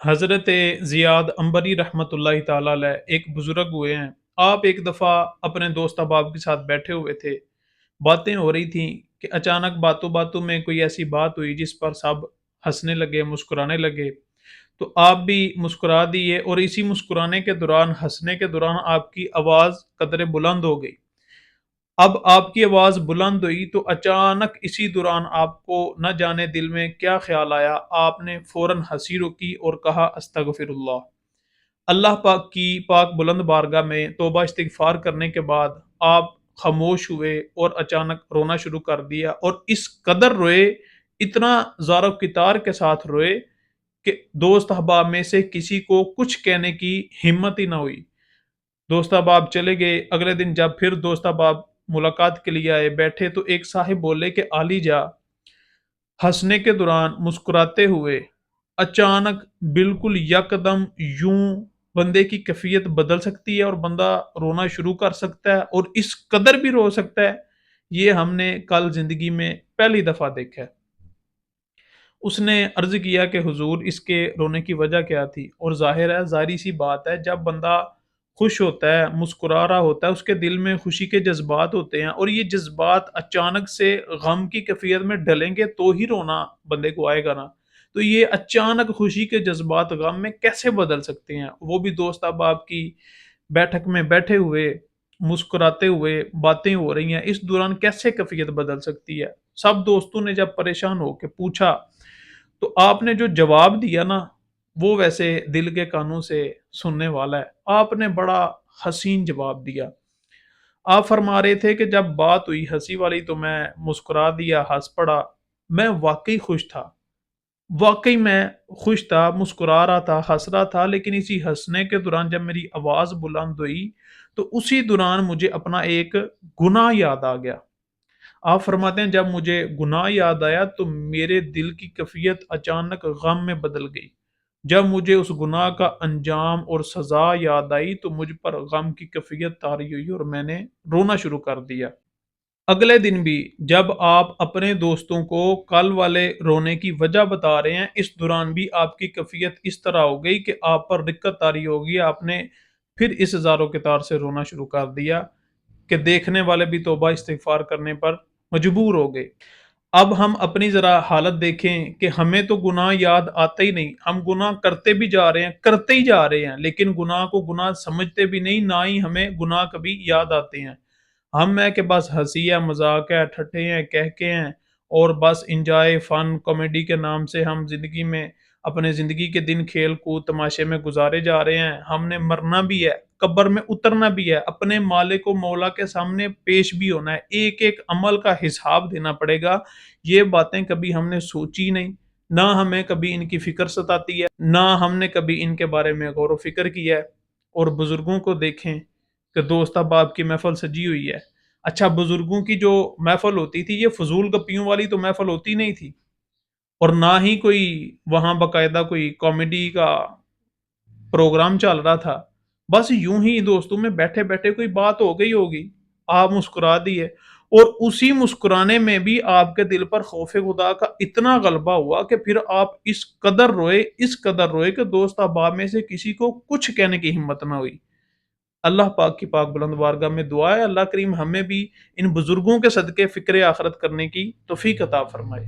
حضرت ज़ियाद अंबरी रहमतुल्लाहि ताला अलैह एक बुज़ुर्ग हुए हैं। आप एक दफ़ा अपने दोस्त अहबाब के साथ बैठे हुए थे। बातें हो रही थीं कि अचानक बातों-बातों में कोई ऐसी बात हुई जिस पर सब हँसने लगे, मुस्कुराने लगे। तो आप भी मुस्कुरा दिए और इसी मुस्कुराने के दौरान, हँसने के दौरान आपकी आवाज़ कदरे बुलंद हो गई। अब आपकी आवाज़ बुलंद हुई तो अचानक इसी दौरान आपको न जाने दिल में क्या ख़्याल आया, आपने फ़ौरन हँसी रोकी और कहा अस्तगफिरुल्लाह। अल्लाह पाक की पाक बुलंद बारगाह में तौबा इस्तिग़फ़ार करने के बाद आप ख़ामोश हुए और अचानक रोना शुरू कर दिया और इस कदर रोए, इतना ज़ारो कितार के साथ रोए कि दोस्त अहबाब में से किसी को कुछ कहने की हिम्मत ही ना हुई। दोस्त अहबाब चले गए। अगले दिन जब फिर दोस्त अहबाब मुलाकात के लिए आए, बैठे तो एक साहिब बोले कि आली जा, हँसने के दौरान मुस्कुराते हुए अचानक बिल्कुल यकदम यूं बंदे की कैफियत बदल सकती है और बंदा रोना शुरू कर सकता है और इस कदर भी रो सकता है, ये हमने कल जिंदगी में पहली दफा देखा है। उसने अर्ज किया कि हुजूर इसके रोने की वजह क्या थी? और ज़ाहिर है, ज़ाहिर सी बात है, जब बंदा खुश होता है, मुस्कुरा रहा होता है, उसके दिल में खुशी के जज़्बात होते हैं और ये जज़्बात अचानक से गम की कैफ़ियत में ढलेंगे तो ही रोना बंदे को आएगा ना। तो ये अचानक खुशी के जज़्बात गम में कैसे बदल सकते हैं? वो भी दोस्त अहबाब की बैठक में बैठे हुए, मुस्कुराते हुए बातें हो रही हैं, इस दौरान कैसे कैफ़ियत बदल सकती है? सब दोस्तों ने जब परेशान होके पूछा, तो आपने जो जवाब दिया ना, वो वैसे दिल के कानों से सुनने वाला है। आपने बड़ा हसीन जवाब दिया। आप फरमा रहे थे कि जब बात हुई हँसी वाली तो मैं मुस्कुरा दिया, हँस पड़ा। मैं वाक़ई खुश था। वाक़ई मैं खुश था, मुस्कुरा रहा था, हँस रहा था, लेकिन इसी हँसने के दौरान जब मेरी आवाज़ बुलंद हुई, तो उसी दौरान मुझे अपना एक गुनाह याद आ गया। आप फरमाते हैं जब मुझे गुनाह याद आया तो मेरे दिल की कैफियत अचानक गम में बदल गई। जब मुझे उस गुनाह का अंजाम और सज़ा याद आई तो मुझ पर गम की कैफियत तारी हुई और मैंने रोना शुरू कर दिया। अगले दिन भी जब आप अपने दोस्तों को कल वाले रोने की वजह बता रहे हैं, इस दौरान भी आपकी कैफियत इस तरह हो गई कि आप पर दिक्कत तारी होगी, आपने फिर इस ज़ारो-कितार से रोना शुरू कर दिया कि देखने वाले भी तौबा इस्तिग़फ़ार करने पर मजबूर हो गए। अब हम अपनी ज़रा हालत देखें कि हमें तो गुनाह याद आता ही नहीं, हम गुनाह करते भी जा रहे हैं, करते ही जा रहे हैं, लेकिन गुनाह को गुनाह समझते भी नहीं, ना ही हमें गुनाह कभी याद आते हैं। हम है कि बस हँसी है, मज़ाक है, ठट्ठे हैं, कहके हैं और बस एन्जॉय, फन, कॉमेडी के नाम से हम ज़िंदगी में अपने ज़िंदगी के दिन खेल-कूद, तमाशे में गुज़ारे जा रहे हैं। हमने मरना भी है, कब्र में उतरना भी है, अपने मालिक व मौला के सामने पेश भी होना है, एक-एक अमल का हिसाब देना पड़ेगा। ये बातें कभी हमने सोची नहीं, ना हमें कभी इनकी फ़िक्र सताती है, ना हमने कभी इनके बारे में गौर-व-फ़िक्र किया है। और बुज़ुर्गों को देखें कि दोस्त अहबाब की महफ़िल सजी हुई है। अच्छा, बुज़ुर्गों की जो महफ़िल होती थी, ये फ़ुज़ूल गप्पियों वाली तो महफ़िल होती नहीं थी और ना ही कोई वहाँ बाकायदा कोई कॉमेडी का प्रोग्राम चल रहा था। बस यूँ ही दोस्तों में बैठे-बैठे कोई बात हो गई होगी, आप मुस्कुरा दिए और उसी मुस्कुराने में भी आपके दिल पर खौफ़े खुदा का इतना गलबा हुआ कि फिर आप इस कदर रोए कि दोस्त अहबाब में से किसी को कुछ कहने की हिम्मत ना हुई। अल्लाह पाक की पाक बुलंद बारगाह में दुआ है, अल्लाह करीम हमें भी इन बुज़ुर्गों के सदक़े फ़िक्र आख़िरत करने की तौफ़ीक अता फ़रमाए।